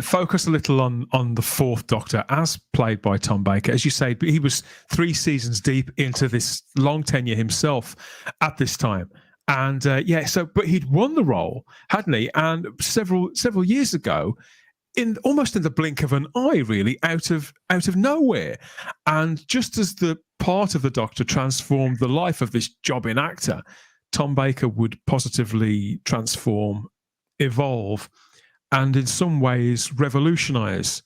focus a little on the Fourth Doctor as played by Tom Baker. As you say, he was 3 seasons deep into this long tenure himself at this time. And but he'd won the role, hadn't he? And several years ago, almost in the blink of an eye, really, out of nowhere. And just as the part of the Doctor transformed the life of this jobbing actor, Tom Baker would positively transform, evolve, and in some ways revolutionise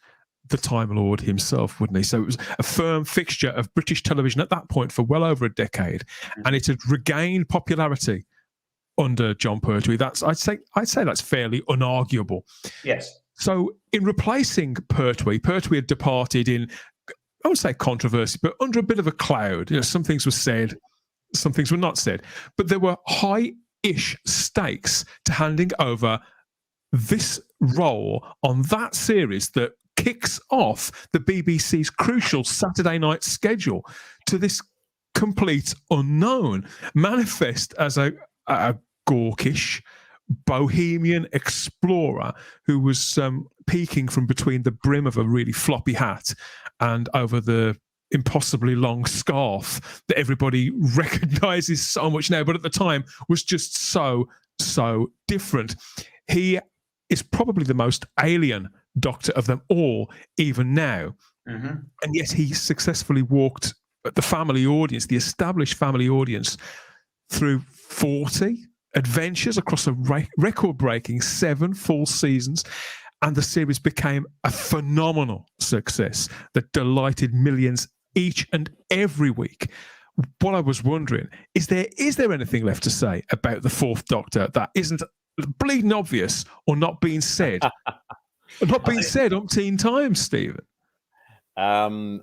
the Time Lord himself, wouldn't he? So it was a firm fixture of British television at that point for well over a decade, and it had regained popularity under John Pertwee. I'd say that's fairly unarguable. Yes. So in replacing Pertwee had departed in, I won't say controversy, but under a bit of a cloud. Some things were said, some things were not said, but there were high-ish stakes to handing over this role on that series that kicks off the BBC's crucial Saturday night schedule to this complete unknown, manifest as a gawkish bohemian explorer who was peeking from between the brim of a really floppy hat and over the impossibly long scarf that everybody recognizes so much now, but at the time was just so different. He is probably the most alien Doctor of them all, even now. Mm-hmm. And yet he successfully walked the family audience, the established family audience, through 40 adventures across a record-breaking 7 full seasons. And the series became a phenomenal success that delighted millions each and every week. What I was wondering, is there anything left to say about the Fourth Doctor that isn't bleeding obvious or not being said? Not being said umpteen times, Stephen. There's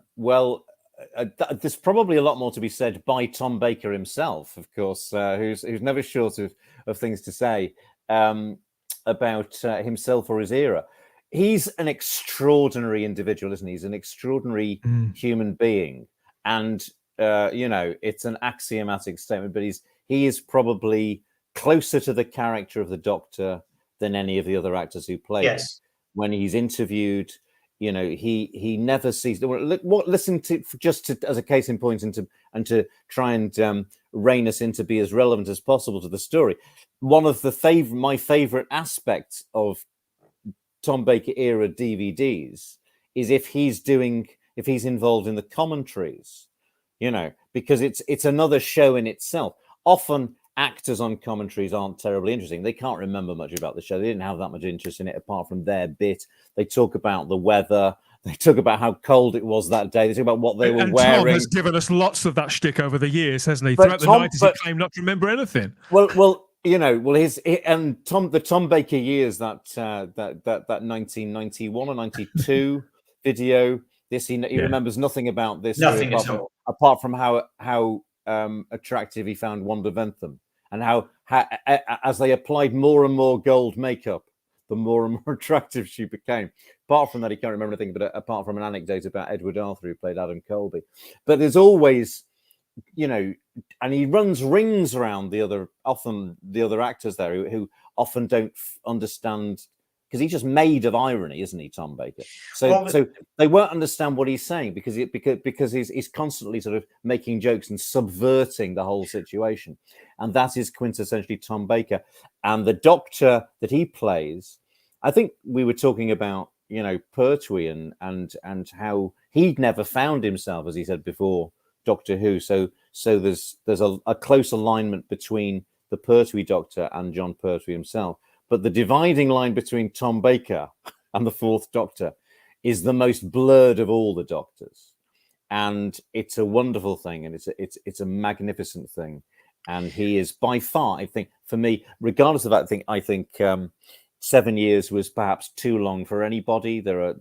probably a lot more to be said by Tom Baker himself, of course, who's never short of things to say about himself or his era. He's an extraordinary individual, isn't he? He's an extraordinary human being, and it's an axiomatic statement. But he is probably closer to the character of the Doctor than any of the other actors who play. Yes. When he's interviewed, he never sees. Listen to just as a case in point, and to try and rein us in to be as relevant as possible to the story. One of my favorite aspects of Tom Baker era DVDs is if he's involved in the commentaries, because it's another show in itself. Often actors on commentaries aren't terribly interesting. They can't remember much about the show. They didn't have that much interest in it apart from their bit. They talk about the weather. They talk about how cold it was that day. They talk about what they were wearing. Tom has given us lots of that shtick over the years, hasn't he? Throughout the 90s, he claimed not to remember anything. The Tom Baker years, that 1991 or 92 video. He remembers nothing about this. Nothing at all, apart from how attractive he found Wanda Ventham, and how as they applied more and more gold makeup, the more and more attractive she became. Apart from that, he can't remember anything, but apart from an anecdote about Edward Arthur, who played Adam Colby. But there's always, and he runs rings around the other actors there who often don't understand, because he's just made of irony, isn't he, Tom Baker? So they won't understand what he's saying because he's constantly sort of making jokes and subverting the whole situation, and that is quintessentially Tom Baker. And the Doctor that he plays, I think we were talking about, Pertwee and how he'd never found himself, as he said before, Doctor Who. So there's a close alignment between the Pertwee Doctor and John Pertwee himself. But the dividing line between Tom Baker and the Fourth Doctor is the most blurred of all the Doctors, and it's a wonderful thing, and it's a magnificent thing. And he is by far, I think, for me, regardless of that, I think 7 years was perhaps too long for anybody. There are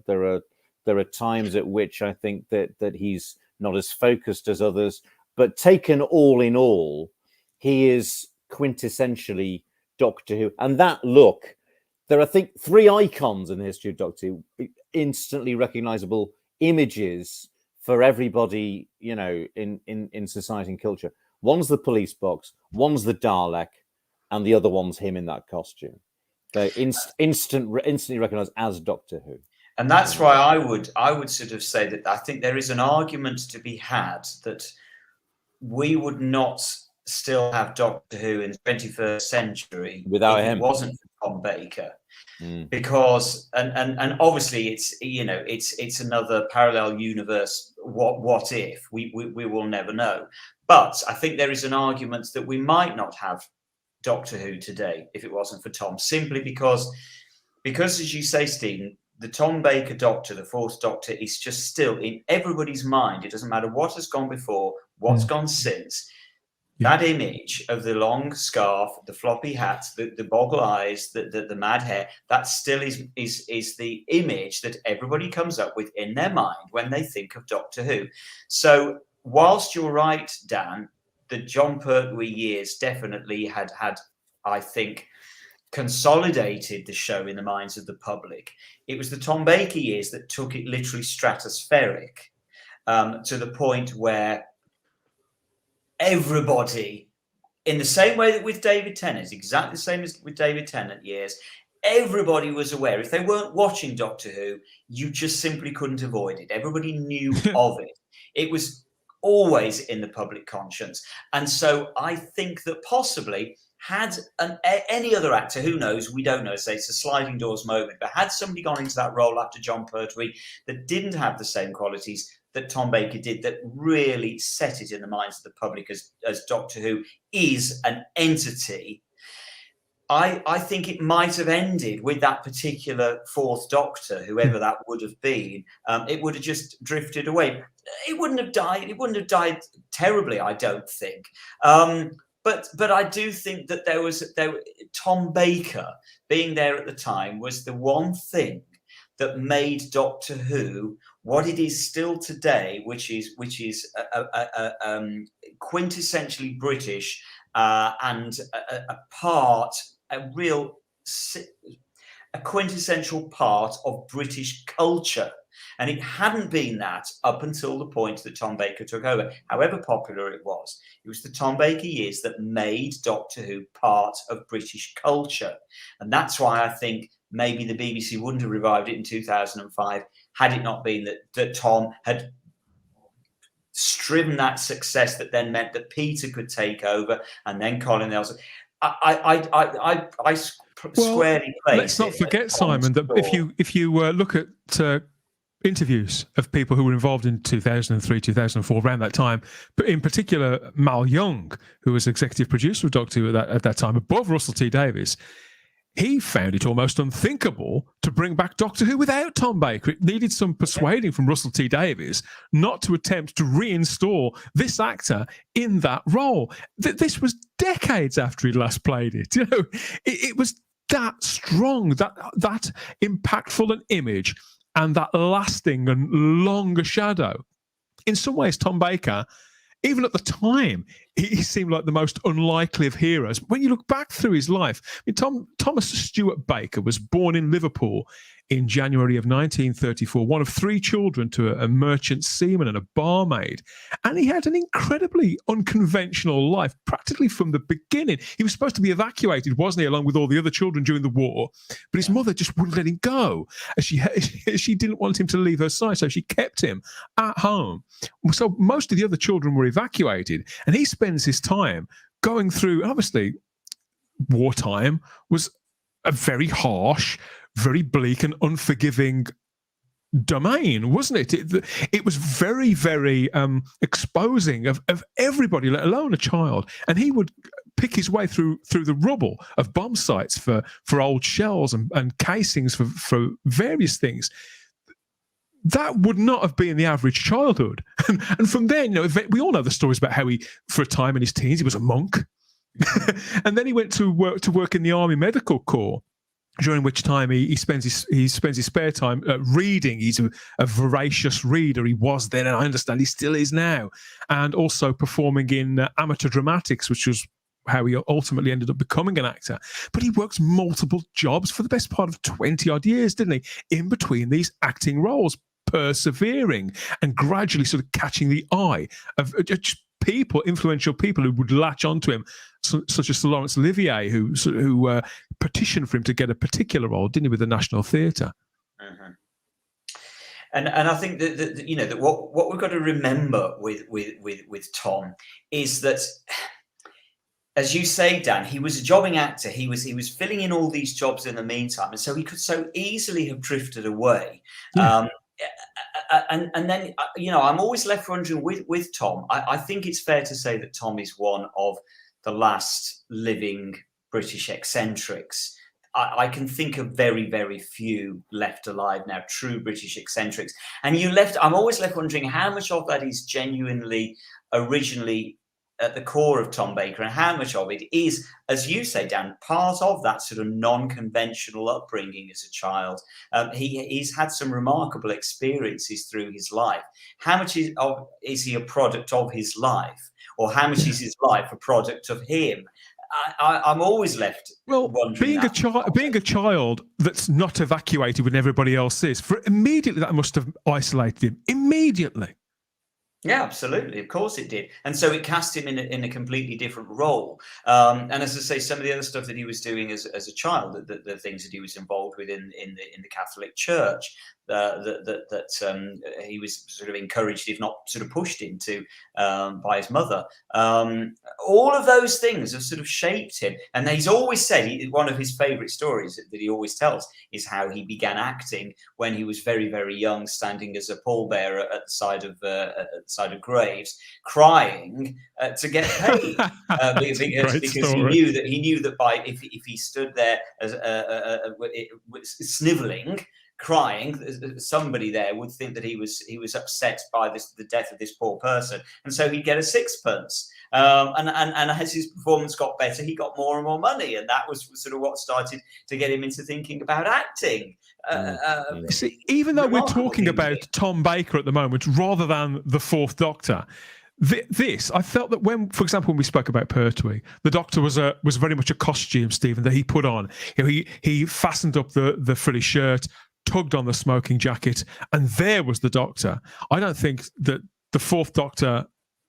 times at which I think that he's not as focused as others, but taken all in all, he is quintessentially Doctor Who. And that look, there are, I think, 3 icons in the history of Doctor Who, instantly recognizable images for everybody, in society and culture. One's the police box, one's the Dalek, and the other one's him in that costume. They instantly recognised as Doctor Who. And that's why I would sort of say that I think there is an argument to be had that we would not still have Doctor Who in the 21st century without if him. It wasn't for Tom Baker. Because and obviously it's another parallel universe. What if we will never know? But I think there is an argument that we might not have Doctor Who today if it wasn't for Tom, simply because as you say, Stephen, the Tom Baker Doctor, the Fourth Doctor, is just still in everybody's mind. It doesn't matter what has gone before, what's gone since. That image of the long scarf, the floppy hat, the boggle eyes, the mad hair, that still is the image that everybody comes up with in their mind when they think of Doctor Who. So whilst you're right, Dan, the John Pertwee years definitely had, I think, consolidated the show in the minds of the public. It was the Tom Baker years that took it literally stratospheric, to the point where everybody, in the same way that with David Tennant, exactly the same as with David Tennant years, everybody was aware. If they weren't watching Doctor Who, you just simply couldn't avoid it. Everybody knew of it. It was always in the public conscience. And so I think that possibly had any other actor, who knows, we don't know, say it's a sliding doors moment, but had somebody gone into that role after John Pertwee that didn't have the same qualities that Tom Baker did, that really set it in the minds of the public as Doctor Who is an entity, I think it might have ended with that particular Fourth Doctor, whoever that would have been. It would have just drifted away. It wouldn't have died. It wouldn't have died terribly, I don't think. But I do think that Tom Baker being there at the time was the one thing that made Doctor Who what it is still today, which is quintessentially British and a quintessential part of British culture. And it hadn't been that up until the point that Tom Baker took over. However popular it was the Tom Baker years that made Doctor Who part of British culture. And that's why I think maybe the BBC wouldn't have revived it in 2005 had it not been that Tom had striven that success that then meant that Peter could take over and then Colin Nelson. I squarely place. Let's not forget, Simon, that if you look at interviews of people who were involved in 2003, 2004, around that time, but in particular Mal Young, who was executive producer of Doctor Who at that time, above Russell T Davies, he found it almost unthinkable to bring back Doctor Who without Tom Baker. It needed some persuading from Russell T Davies not to attempt to reinstall this actor in that role. This was decades after he'd last played it. You know, it was that strong, that impactful an image, and that lasting and longer shadow. In some ways, Tom Baker, even at the time, he seemed like the most unlikely of heroes. When you look back through his life, I mean, Thomas Stuart Baker was born in Liverpool in January of 1934, one of three children to a merchant seaman and a barmaid. And he had an incredibly unconventional life, practically from the beginning. He was supposed to be evacuated, wasn't he, along with all the other children during the war? But his mother just wouldn't let him go, as she didn't want him to leave her side, so she kept him at home. So most of the other children were evacuated, and he spends his time going through, obviously, wartime was a very harsh, very bleak and unforgiving domain, wasn't it? It was very, very exposing of everybody, let alone a child. And he would pick his way through the rubble of bomb sites for old shells and casings for various things. That would not have been the average childhood. And from then, you know, we all know the stories about how he, for a time in his teens, he was a monk. And then he went to work in the Army Medical Corps, during which time he spends his spare time reading. He's a voracious reader. He was then, and I understand he still is now, and also performing in amateur dramatics, which was how he ultimately ended up becoming an actor. But he worked multiple jobs for the best part of 20-odd years, didn't he, in between these acting roles, persevering and gradually sort of catching the eye of just people, influential people who would latch onto him, such as Sir Laurence Olivier, who petitioned for him to get a particular role, didn't he, with the National Theatre? Mm-hmm. And I think that you know, that what we've got to remember with Tom is that, as you say, Dan, he was a jobbing actor. He was filling in all these jobs in the meantime, and so he could so easily have drifted away. Yeah. And then, you know, I'm always left wondering with Tom. I think it's fair to say that Tom is one of the last living British eccentrics. I can think of very, very few left alive now, true British eccentrics. And I'm always left wondering how much of that is genuinely originally at the core of Tom Baker, and how much of it is, as you say, Dan, part of that sort of non-conventional upbringing as a child. He's had some remarkable experiences through his life. How much is he a product of his life, or how much is his life a product of him? I'm always left wondering. Being a child that's not evacuated when everybody else is, immediately that must have isolated him. Immediately. Yeah, absolutely. Of course it did. And so it cast him in a completely different role. And as I say, some of the other stuff that he was doing as a child, the things that he was involved with in the Catholic Church, that he was sort of encouraged, if not sort of pushed into by his mother. All of those things have sort of shaped him. And he's always said, one of his favourite stories that he always tells is how he began acting when he was very, very young, standing as a pallbearer at the side of graves, crying to get paid, because he knew that by if he stood there as snivelling, crying, somebody there would think that he was upset by the death of this poor person, and so he'd get a sixpence. And as his performance got better, he got more and more money, and that was sort of what started to get him into thinking about acting. See, even though we're talking about Tom Baker at the moment rather than the Fourth Doctor, I felt that when, for example, when we spoke about Pertwee, the Doctor was very much a costume, Stephen, that he put on. You know, he fastened up the frilly shirt, tugged on the smoking jacket, and there was the Doctor. I don't think that the Fourth Doctor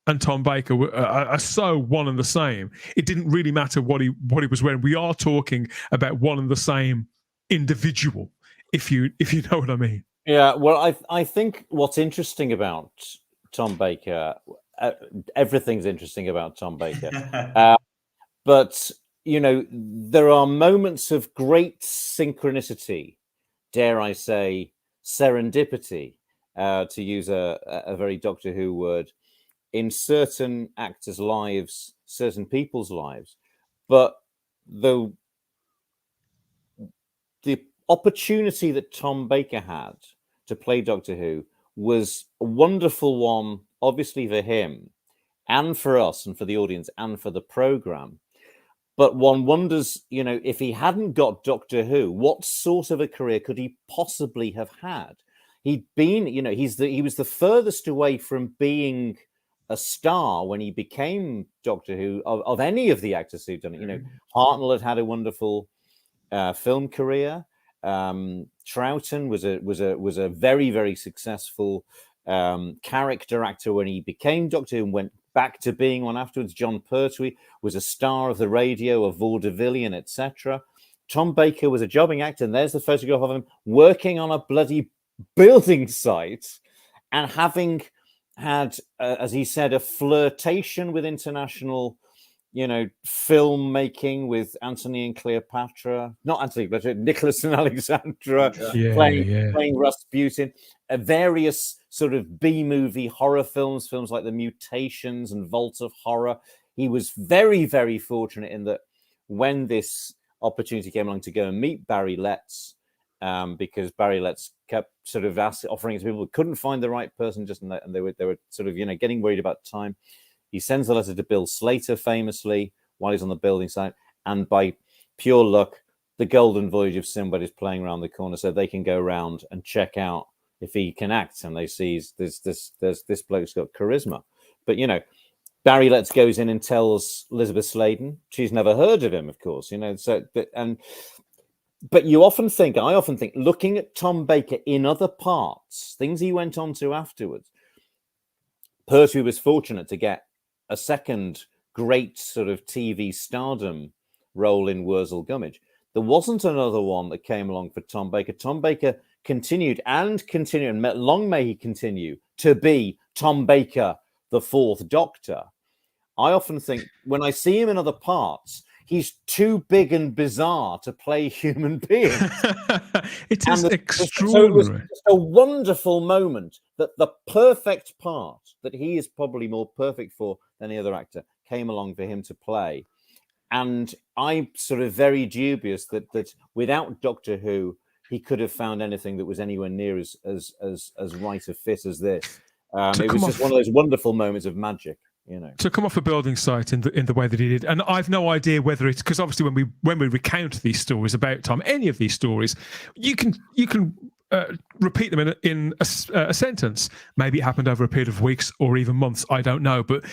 and Tom Baker are so one and the same. It didn't really matter what he was wearing. We are talking about one and the same individual, if you know what I mean. Yeah, well, I think what's interesting about Tom Baker, everything's interesting about Tom Baker, but you know, there are moments of great synchronicity, dare I say, serendipity, to use a very Doctor Who word, in certain actors' lives, certain people's lives. But the opportunity that Tom Baker had to play Doctor Who was a wonderful one, obviously for him and for us and for the audience and for the program. But one wonders, you know, if he hadn't got Doctor Who, what sort of a career could he possibly have had? He'd been, you know, he was the furthest away from being a star when he became Doctor Who of any of the actors who'd done it. You know, Hartnell had a wonderful film career. Troughton was a very, very successful character actor when he became Doctor Who and went back to being one afterwards. John Pertwee was a star of the radio, of Vaudeville, etc. Tom Baker was a jobbing actor, and there's the photograph of him working on a bloody building site and having had, as he said, a flirtation with international, you know, filmmaking with Antony and Cleopatra, not Antony, but Nicholas and Alexandra, playing Rasputin, various sort of B-movie horror films like The Mutations and Vault of Horror. He was very, very fortunate in that when this opportunity came along to go and meet Barry Letts, because Barry Letts kept sort of offering it to people who couldn't find the right person, and they were sort of, you know, getting worried about time. He sends a letter to Bill Slater famously while he's on the building site, and by pure luck, the Golden Voyage of Sinbad is playing around the corner, so they can go around and check out if he can act, and they see there's this bloke's got charisma. But you know, Barry Letts goes in and tells Elizabeth Sladen. She's never heard of him, of course, you know. So, but I often think, looking at Tom Baker in other parts, things he went on to afterwards, Pertwee was fortunate to get a second great sort of TV stardom role in Wurzel Gummidge. There wasn't another one that came along for Tom Baker. Tom Baker continued, and long may he continue to be Tom Baker, the Fourth Doctor. I often think when I see him in other parts, he's too big and bizarre to play human beings. It is extraordinary. So it was just a wonderful moment that the perfect part that he is probably more perfect for than any other actor came along for him to play. And I'm sort of very dubious that without Doctor Who, he could have found anything that was anywhere near as right a fit as this. It was just one of those wonderful moments of magic. To come off a building site in the way that he did, and I've no idea whether it's because obviously when we recount these stories about Tom, any of these stories, you can repeat them in a sentence. Maybe it happened over a period of weeks or even months. I don't know, but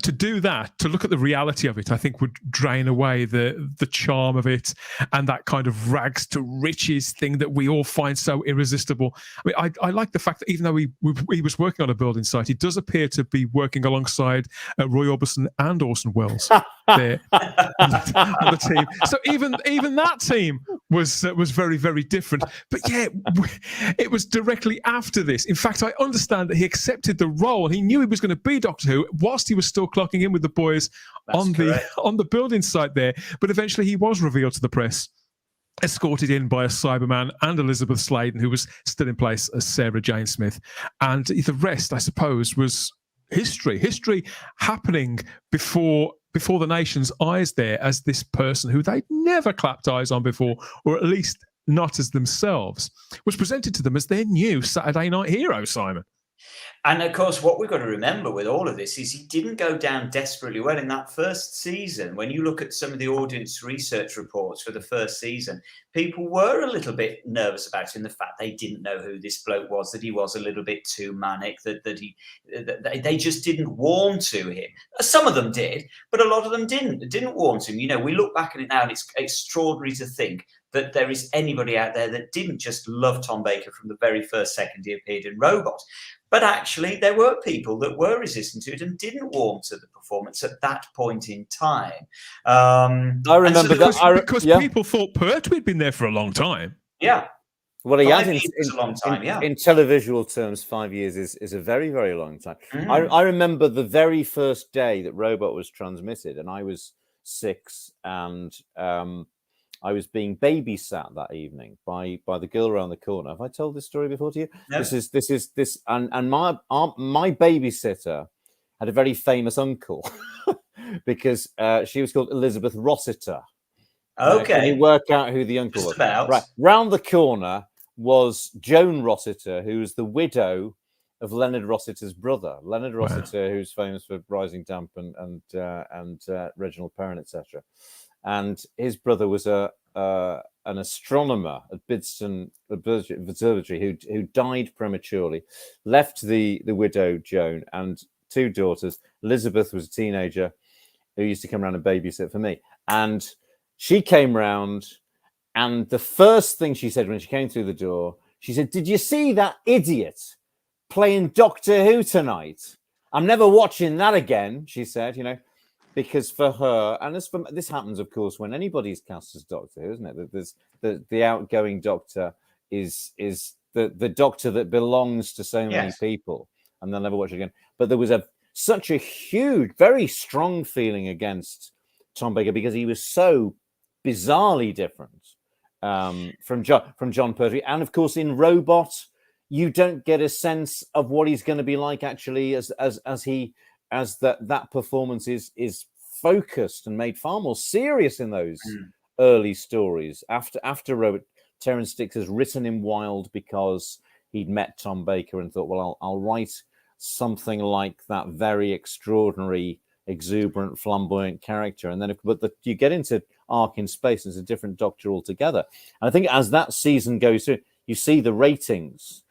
to do that, to look at the reality of it, I think would drain away the charm of it and that kind of rags to riches thing that we all find so irresistible. I mean, I like the fact that even though he was working on a building site, he does appear to be working alongside Roy Orbison and Orson Welles there on the team. So even that team was very, very different. But yeah, it was directly after this. In fact, I understand that he accepted the role. He knew he was going to be Doctor Who whilst he was still clocking in with the boys on the building site there. But eventually he was revealed to the press, escorted in by a Cyberman and Elizabeth Sladen, who was still in place as Sarah Jane Smith. And the rest, I suppose, was history happening before the nation's eyes there as this person who they'd never clapped eyes on before, or at least not as themselves, was presented to them as their new Saturday night hero, Simon. And of course, what we've got to remember with all of this is he didn't go down desperately well in that first season. When you look at some of the audience research reports for the first season, people were a little bit nervous about him. The fact they didn't know who this bloke was, that he was a little bit too manic, that they just didn't warm to him. Some of them did, but a lot of them didn't warm to him. We look back at it now, and it's extraordinary to think that there is anybody out there that didn't just love Tom Baker from the very first second he appeared in Robot. But actually, there were people that were resistant to it and didn't warm to the performance at that point in time. I remember because people thought Pertwee'd been there for a long time. Yeah. Well, he has a long time, in televisual terms, 5 years is a very, very long time. I remember the very first day that Robot was transmitted, and I was 6, and I was being babysat that evening by the girl around the corner. Have I told this story before to you? No. This and my babysitter had a very famous uncle because she was called Elizabeth Rossiter. Okay. Can you work out who the uncle was? Right. Round the corner was Joan Rossiter, who was the widow of Leonard Rossiter's brother. Leonard Rossiter, who's famous for Rising Damp and Reginald Perrin, etc. And his brother was an astronomer at Bidston Observatory who died prematurely, left the widow Joan and 2 daughters. Elizabeth was a teenager who used to come around and babysit for me. And she came round, and the first thing she said when she came through the door, she said, "Did you see that idiot playing Doctor Who tonight? I'm never watching that again," she said, because for her, and this happens, of course, when anybody's cast as Doctor Who, isn't it? That there's the outgoing Doctor is the Doctor that belongs to so many people, and they'll never watch it again. But there was such a huge, very strong feeling against Tom Baker because he was so bizarrely different from John Pertwee, and of course in Robot, you don't get a sense of what he's going to be like actually as that performance is focused and made far more serious in those early stories. After Robert, Terence Dix has written him wild because he'd met Tom Baker and thought, well, I'll write something like that very extraordinary, exuberant, flamboyant character. And then, you get into Ark in Space, and it's a different Doctor altogether. And I think as that season goes through, you see the ratings,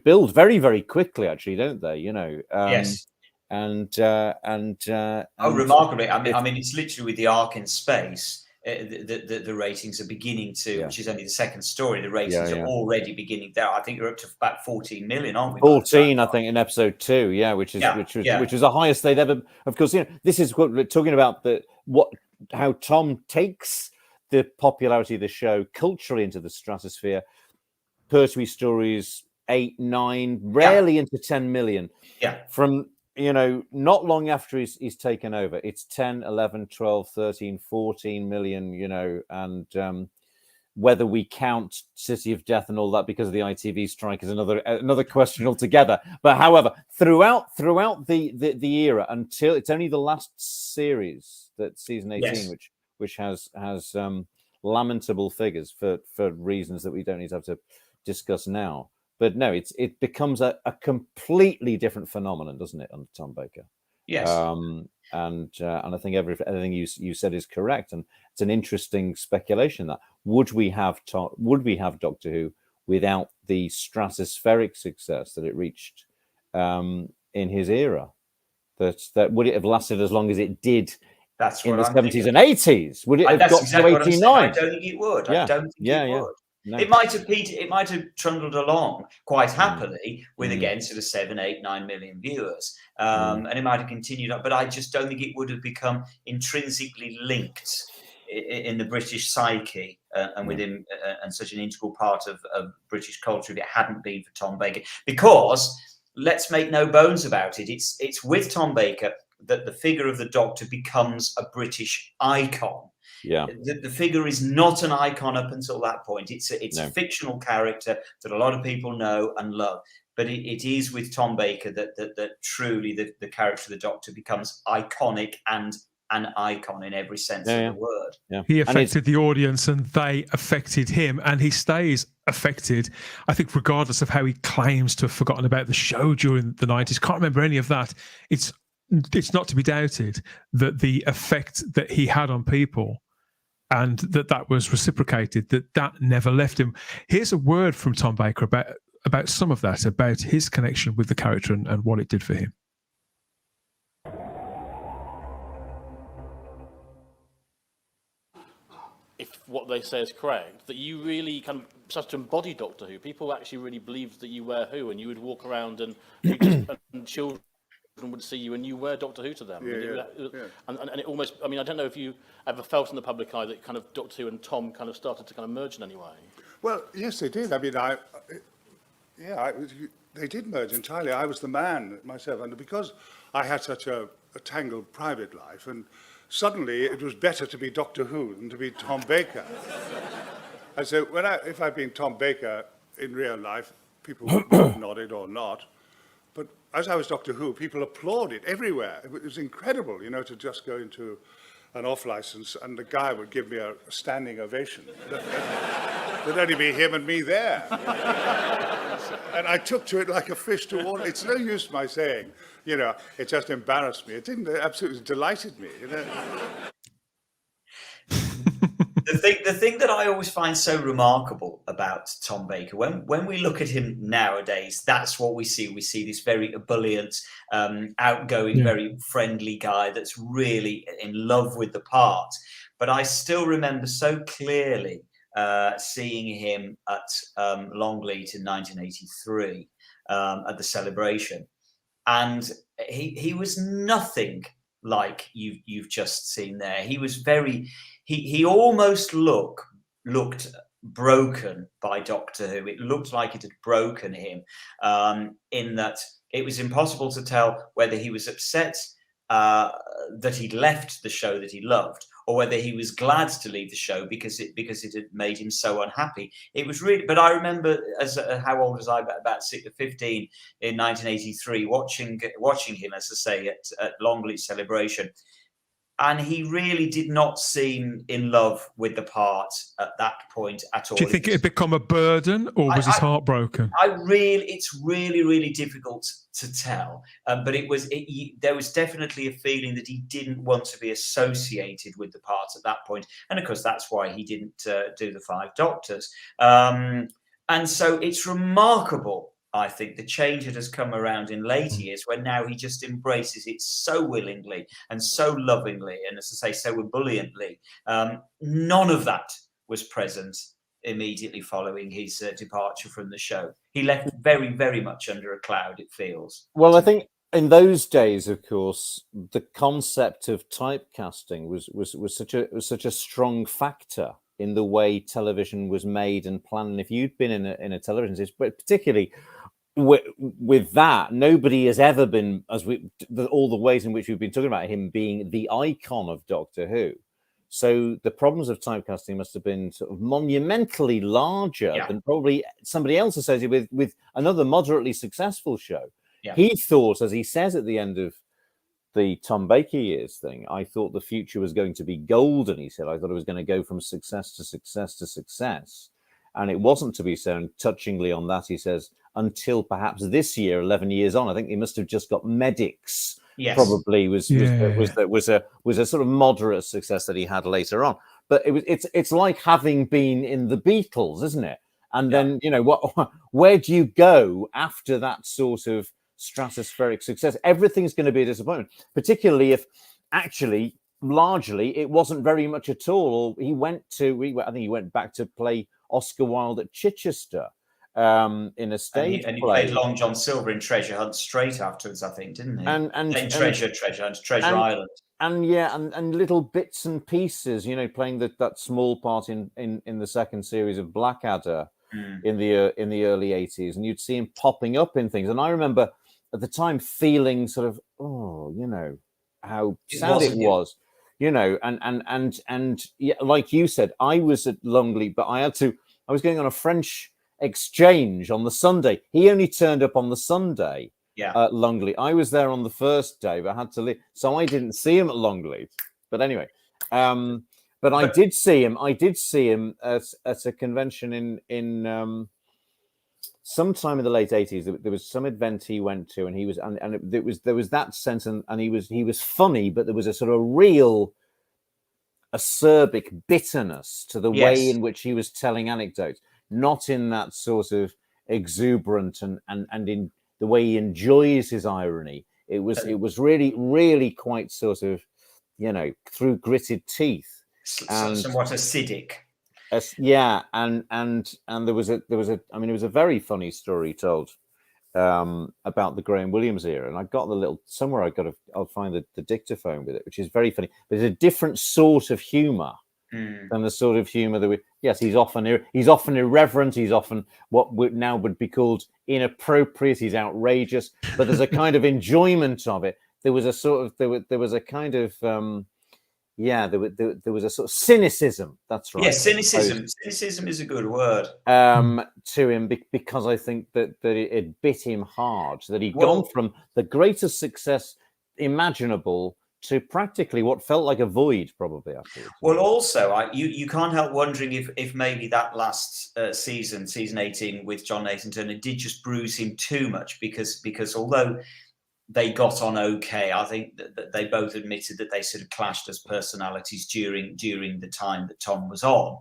build very, very quickly, actually, don't they? Yes. And remarkably, I mean, it's literally with the Ark in Space. the ratings are beginning to, which is only the second story. The ratings are already beginning there. I think you're up to about 14 million, aren't we? 14, I think, in episode 2. Yeah, which was the highest they'd ever. Of course, this is what we're talking about. How Tom takes the popularity of the show culturally into the stratosphere. Pertwee stories 8, 9, rarely into 10 million. Yeah, from. Not long after he's taken over, it's 10, 11, 12, 13, 14 million, and whether we count City of Death and all that because of the ITV strike is another question altogether. But however, throughout the era until it's only the last series, that season 18, which has lamentable figures for reasons that we don't need to have to discuss now. But no, it becomes a completely different phenomenon, doesn't it, under Tom Baker? Yes. And I think everything you said is correct, and it's an interesting speculation that would we have Doctor Who without the stratospheric success that it reached in his era? That would it have lasted as long as it did? That's in what the I'm 70s thinking. and 80s. Would it have got exactly to 89? I don't think it would. I don't think it would. No. It might have trundled along quite happily with again sort of 7, 8, 9 million viewers, and it might have continued up. But I just don't think it would have become intrinsically linked in the British psyche and within and such an integral part of British culture if it hadn't been for Tom Baker. Because let's make no bones about it, it's with Tom Baker that the figure of the Doctor becomes a British icon. Yeah, the figure is not an icon up until that point. It's a fictional character that a lot of people know and love. But it is with Tom Baker that truly the character of the Doctor becomes iconic and an icon in every sense of the word. Yeah. He affected the audience and they affected him, and he stays affected, I think, regardless of how he claims to have forgotten about the show during the 90s. Can't remember any of that. It's not to be doubted that the effect that he had on people and that was reciprocated, that never left him. Here's a word from Tom Baker about some of that, about his connection with the character and what it did for him. If what they say is correct, that you really kind of started to embody Doctor Who. People actually really believed that you were Who, and you would walk around and children would see you and you were Doctor Who to them. And it almost, I mean, I don't know if you ever felt in the public eye that kind of Doctor Who and Tom kind of started to kind of merge in any way. Well, yes, they did. I mean, they did merge entirely. I was the man myself, and because I had such a tangled private life, and suddenly it was better to be Doctor Who than to be Tom Baker. And so if I'd been Tom Baker in real life, people would have nodded or not. But as I was Doctor Who, people applauded everywhere. It was incredible, to just go into an off-license and the guy would give me a standing ovation. There'd only be him and me there. And I took to it like a fish to water. It's no use my saying, it just embarrassed me. It didn't, it absolutely delighted me. The thing that I always find so remarkable about Tom Baker, when we look at him nowadays, that's what we see. We see this very ebullient, outgoing, very friendly guy that's really in love with the part. But I still remember so clearly seeing him at Longleat in 1983 at the celebration. And he was nothing like you've just seen there. He was he almost looked broken by Doctor Who. It looked like it had broken him, in that it was impossible to tell whether he was upset that he'd left the show that he loved, or whether he was glad to leave the show because it had made him so unhappy. It was really, but I remember how old was I? About 15 in 1983, watching him, as I say, at Longleat celebration. And he really did not seem in love with the part at that point at all. Do you think it had become a burden, or was his heart broken? It's really, really difficult to tell. But there was definitely a feeling that he didn't want to be associated with the part at that point. And of course, that's why he didn't do the 5 Doctors. And so it's remarkable I think the change that has come around in later years, when now he just embraces it so willingly and so lovingly, and as I say, so ebulliently. None of that was present immediately following his departure from the show. He left very, very much under a cloud, it feels. Well, I think in those days, of course, the concept of typecasting was such a strong factor in the way television was made and planned. And if you'd been in a television series, but particularly with that, nobody has ever been, all the ways in which we've been talking about him being the icon of Doctor Who. So the problems of typecasting must have been sort of monumentally larger than probably somebody else associated with another moderately successful show. Yeah. He thought, as he says at the end of the Tom Baker years thing, I thought the future was going to be golden. He said, I thought it was going to go from success to success to success. And it wasn't to be so. And touchingly on that, he says, until perhaps this year, 11 years on, I think he must have just got Medics. Yes. Probably was a sort of moderate success that he had later on. But it's like having been in the Beatles, isn't it? And then, you know, where do you go after that sort of stratospheric success? Everything's going to be a disappointment, particularly if actually largely it wasn't very much at all. I think he went back to play Oscar Wilde at Chichester in a stage and he play. played Long John Silver in Treasure Hunt straight afterwards, I think, didn't he? Treasure Island. And little bits and pieces, you know, playing that small part in the second series of Blackadder in the early 80s, and you'd see him popping up in things. And I remember at the time feeling sort of, oh, you know, how sad it was, you know, and yeah, like you said, I was at Longley, but I was going on a French exchange on the Sunday. He only turned up on the Sunday. At Longley. I was there on the first day, but I had to leave, so I didn't see him at Longley. But anyway, but I did see him. I did see him at a convention in sometime in the late 80s. There was some event he went to, and he was, and there was that sense, and he was funny, but there was a sort of real acerbic bitterness to the way in which he was telling anecdotes, not in that sort of exuberant and in the way he enjoys his irony. It was really, really quite sort of, you know, through gritted teeth, and somewhat acidic. And there was a I mean, it was a very funny story told about the Graham Williams era, and I got the little somewhere. I'll find the dictaphone with it, which is very funny. But it's a different sort of humor than the sort of humor that he's often irreverent. He's often what now would be called inappropriate. He's outrageous, but there's a kind of enjoyment of it. There was a sort of there was a kind of there was a sort of cynicism. That's right. Yeah, cynicism. Cynicism is a good word. To him, because I think that it bit him hard. That he'd gone from the greatest success imaginable to practically what felt like a void, probably afterwards. Well, also, you can't help wondering if maybe that last season 18 with John Nathan Turner did just bruise him too much, because although they got on okay, I think that they both admitted that they sort of clashed as personalities during the time that Tom was on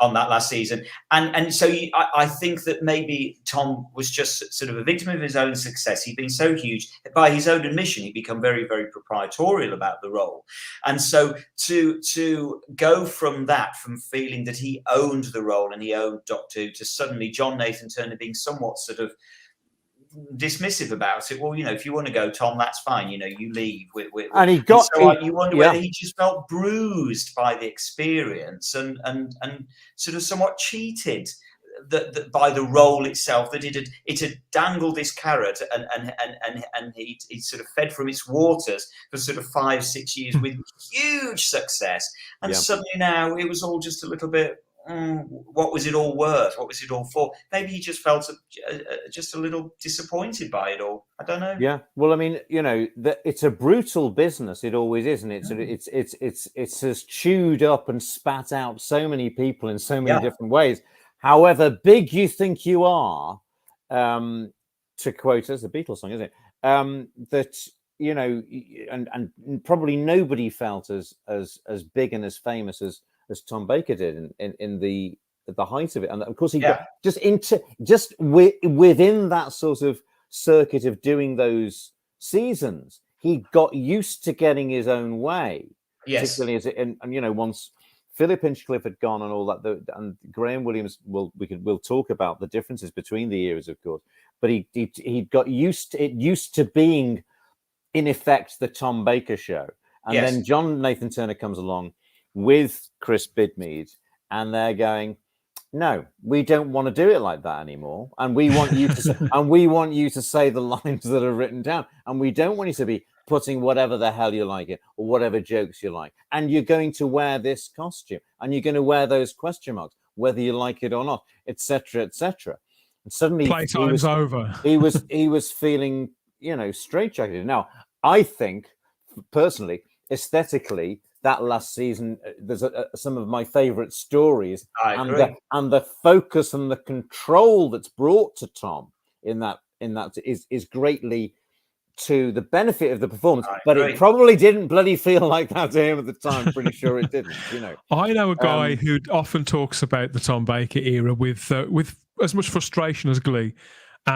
that last season. And so I think that maybe Tom was just sort of a victim of his own success. He'd been so huge. By his own admission, he'd become very, very proprietorial about the role. And so to go from feeling that he owned the role and he owned Doctor Who, to suddenly John Nathan Turner being somewhat sort of dismissive about it. Well, you know, if you want to go, Tom, that's fine. You know, you leave. And he got. You wonder whether he just felt bruised by the experience and sort of somewhat cheated by the role itself. That it had dangled this carrot and he sort of fed from its waters for sort of 5-6 years with huge success, and suddenly now it was all just a little bit. What was it all worth? What was it all for? Maybe he just felt just a little disappointed by it all. I don't know. Yeah. Well, I mean, you know, it's a brutal business. It always is, and it's as chewed up and spat out so many people in so many different ways. However big you think you are, to quote us, the Beatles song, isn't it? That, you know, and probably nobody felt as big and as famous as Tom Baker did in the at the height of it, and of course he Yeah. got within that sort of circuit of doing those seasons, he got used to getting his own way. Yes. Particularly and once Philip Hinchcliffe had gone and all that, and Graham Williams, we'll talk about the differences between the eras, of course. But he got used to being, in effect, the Tom Baker show. And Yes. then John Nathan Turner comes along with Chris Bidmead, and they're going, no, we don't want to do it like that anymore. And we want you to say the lines that are written down. And we don't want you to be putting whatever the hell you like it or whatever jokes you like. And you're going to wear this costume and you're going to wear those question marks, whether you like it or not, etc., etc. And suddenly Playtime's over. he was feeling, straitjacketed. Now, I think personally, aesthetically, that last season, there's some of my favorite stories, I agree. and the focus and the control that's brought to Tom in that is greatly to the benefit of the performance. But it probably didn't bloody feel like that to him at the time. Pretty sure it didn't. I know a guy who often talks about the Tom Baker era with as much frustration as glee.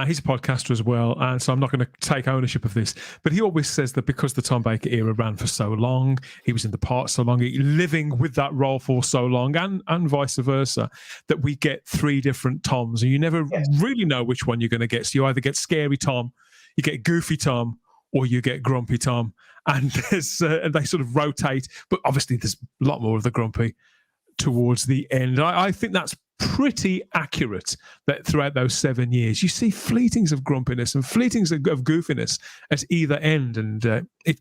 He's a podcaster as well, and so I'm not going to take ownership of this. But he always says that because the Tom Baker era ran for so long, he was in the part so long, living with that role for so long, and vice versa, that we get three different Toms, and you never really know which one you're going to get. So you either get scary Tom, you get goofy Tom, or you get grumpy Tom, and and they sort of rotate. But obviously, there's a lot more of the grumpy towards the end. I think that's pretty accurate, that throughout those 7 years you see fleetings of grumpiness and fleetings of goofiness at either end, and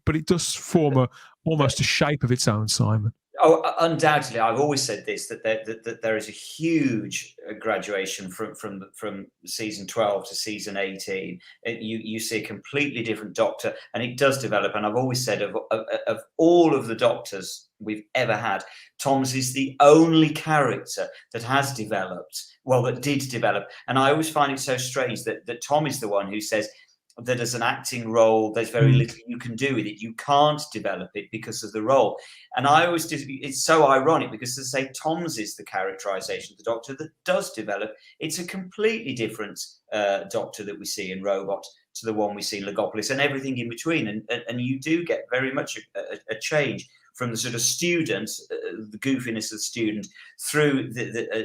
but it does form almost a shape of its own, Simon. Oh, undoubtedly. I've always said this, that there is a huge graduation from season 12 to season 18. You see a completely different Doctor, and it does develop. And I've always said of all of the Doctors we've ever had, Tom's is the only character that has developed, that did develop. And I always find it so strange that Tom is the one who says that as an acting role, there's very little you can do with it. You can't develop it because of the role. And I always just, it's so ironic because to say Tom's is the characterization of the Doctor that does develop, it's a completely different Doctor that we see in Robot to the one we see in Logopolis and everything in between. And you do get very much a change from the sort of student, the goofiness of the student, through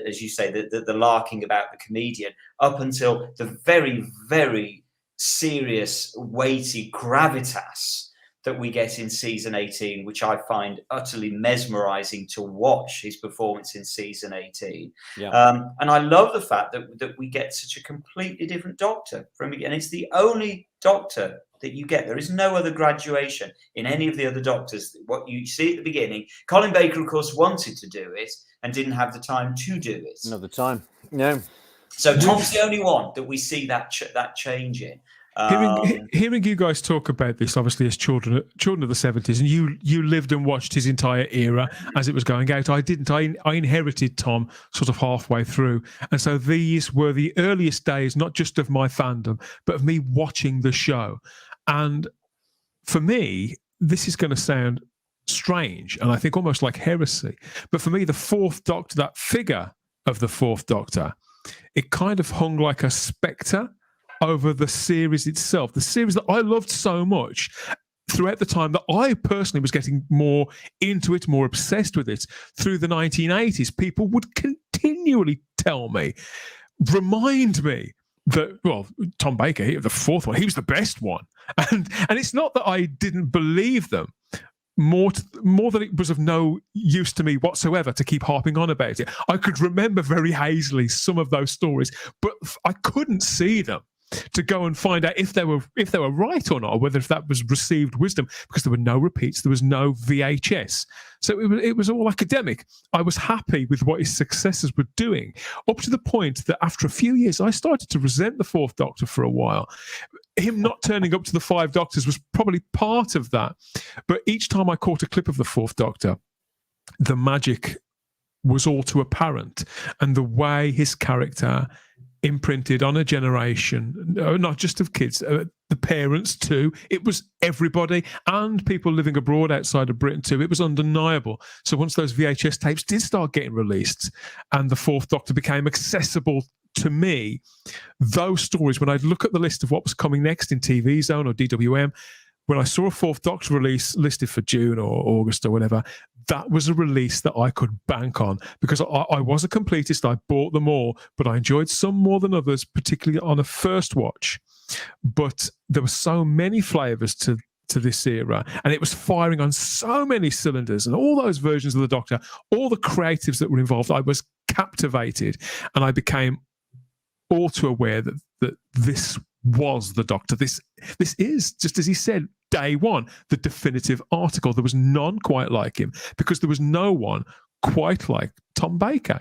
as you say, the larking about the comedian, up until the very, very serious, weighty gravitas that we get in season 18, which I find utterly mesmerizing to watch his performance in season 18. Yeah. And I love the fact that we get such a completely different Doctor from again. It's the only Doctor that you get. There is no other graduation in any of the other Doctors. What you see at the beginning, Colin Baker, of course, wanted to do it and didn't have the time to do it. Not the time. No. So Tom's the only one that we see that change in. Hearing you guys talk about this, obviously as children of the 70s, and you lived and watched his entire era as it was going out. I didn't. I inherited Tom sort of halfway through, and so these were the earliest days, not just of my fandom, but of me watching the show. And for me, this is going to sound strange, and I think almost like heresy. But for me, the Fourth Doctor, that figure of the Fourth Doctor, it kind of hung like a spectre over the series itself, the series that I loved so much throughout the time that I personally was getting more into it, more obsessed with it. Through the 1980s, people would continually tell me, remind me that, Tom Baker, the fourth one, he was the best one. And it's not that I didn't believe them, more that it was of no use to me whatsoever to keep harping on about it. I could remember very hazily some of those stories, but I couldn't see them to go and find out if they were right or not, or whether if that was received wisdom, because there were no repeats, there was no VHS. So it was all academic. I was happy with what his successors were doing, up to the point that after a few years, I started to resent the Fourth Doctor for a while. Him not turning up to the Five Doctors was probably part of that. But each time I caught a clip of the Fourth Doctor, the magic was all too apparent, and the way his character imprinted on a generation, not just of kids, the parents too. It was everybody, and people living abroad outside of Britain too. It was undeniable. So once those VHS tapes did start getting released and the Fourth Doctor became accessible to me, those stories, when I'd look at the list of what was coming next in TV Zone or DWM, when I saw a Fourth Doctor release listed for June or August or whatever, that was a release that I could bank on, because I was a completist. I bought them all, but I enjoyed some more than others, particularly on a first watch. But there were so many flavours to this era, and it was firing on so many cylinders, and all those versions of the Doctor, all the creatives that were involved, I was captivated, and I became all too aware that this was the Doctor. This is, just as he said, day one, the definitive article. There was none quite like him, because there was no one quite like Tom Baker.